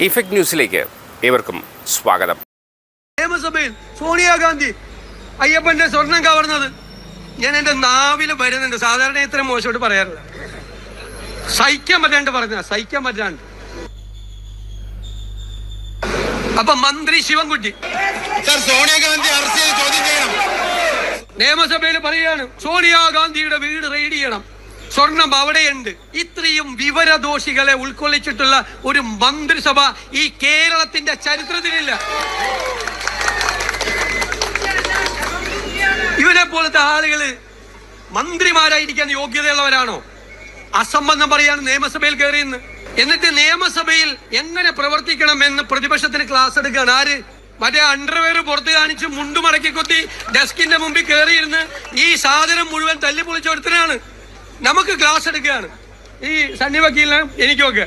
Effect ന്യൂസിലേക്ക് ഏവർക്കും സ്വാഗതം. നിയമസഭയിൽ സോണിയാഗാന്ധി അയ്യപ്പന്റെ സ്വർണം കവർന്നത് ഞാൻ എന്റെ നാവിൽ വരുന്നുണ്ട്. സാധാരണ ഇത്ര മോശമായിട്ട് പറയാറില്ല. സഹിക്കാൻ പറ്റാണ്ട് അപ്പൊ മന്ത്രി ശിവൻകുട്ടി സോണിയാഗാന്ധി അറസ്റ്റ് ചെയ്ത് ചോദ്യം ചെയ്യണം. നിയമസഭയിൽ പറയാണ് സോണിയാഗാന്ധിയുടെ വീട് റെയ്ഡ് ചെയ്യണം, സ്വർണം അവിടെയുണ്ട്. ഇത്രയും വിവരദോഷികളെ ഉൾക്കൊള്ളിച്ചിട്ടുള്ള ഒരു മന്ത്രിസഭ ഈ കേരളത്തിന്റെ ചരിത്രത്തിലില്ല. ഇവരെ പോലത്തെ ആളുകള് മന്ത്രിമാരായിരിക്കാൻ യോഗ്യതയുള്ളവരാണോ? അസംബന്ധം പറയാണ് നിയമസഭയിൽ കയറിയെന്ന്. എന്നിട്ട് നിയമസഭയിൽ എങ്ങനെ പ്രവർത്തിക്കണമെന്ന് പ്രതിപക്ഷത്തിന് ക്ലാസ് എടുക്കുകയാണ്. ആര്? മറ്റേ അണ്ടർവെയർ പുറത്ത് കാണിച്ച് മുണ്ടുമടക്കി കൊത്തി ഡെസ്കിന്റെ മുമ്പിൽ കയറിയിരുന്ന് ഈ സാധനം മുഴുവൻ തല്ലി പൊളിച്ചെടുത്തനാണ്. നമുക്ക് ക്ലാസ് എടുക്കുകയാണ്. ഈ സണ്ണി വക്കീലിനും എനിക്കൊക്കെ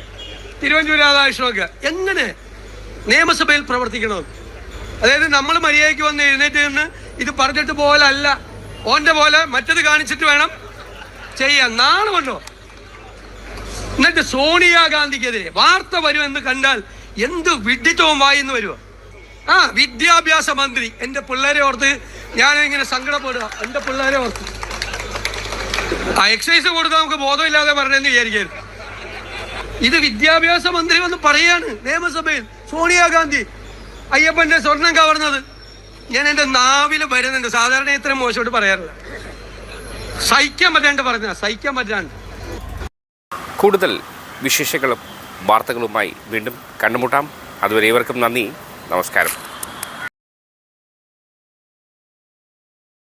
തിരുവഞ്ചൂർ രാധാകൃഷ്ണനൊക്കെ എങ്ങനെ നിയമസഭയിൽ പ്രവർത്തിക്കണം. അതായത് നമ്മൾ മര്യാദയ്ക്ക് വന്ന് എഴുന്നേറ്റ് നിന്ന് ഇത് പറഞ്ഞിട്ട് പോലല്ല, ഓന്റെ പോലെ മറ്റത് കാണിച്ചിട്ട് വേണം ചെയ്യാൻ. നാളുമല്ലോ. എന്നിട്ട് സോണിയാഗാന്ധിക്കെതിരെ വാർത്ത വരുമെന്ന് കണ്ടാൽ എന്ത് വിഡ്ഢിത്തവും വായിന്ന് വരുമോ? വിദ്യാഭ്യാസ മന്ത്രി. എന്റെ പിള്ളേരെ ഓർത്ത് ഞാനിങ്ങനെ സങ്കടപ്പെടുക. എന്റെ പിള്ളേരെ ഓർത്ത് എക്സസൈസ് കൊടുക്കാൻ നമുക്ക് ബോധമില്ലാതെ പറഞ്ഞെന്ന് വിചാരിക്കരുത്. ഇത് വിദ്യാഭ്യാസ മന്ത്രി വന്ന് പറയാണ് നിയമസഭയിൽ സോണിയാഗാന്ധി അയ്യപ്പന്റെ സ്വർണം കവർന്നത് ഞാൻ എന്റെ നാവിൽ വരുന്നുണ്ട്. സാധാരണ ഇത്ര മോശമായിട്ട് പറയാറില്ല. സഹിക്കാൻ പറ്റാണ്ട് കൂടുതൽ വിശേഷങ്ങളും വാർത്തകളുമായി വീണ്ടും കണ്ടുമുട്ടാം. അതുവരെ ഏവർക്കും നന്ദി, നമസ്കാരം.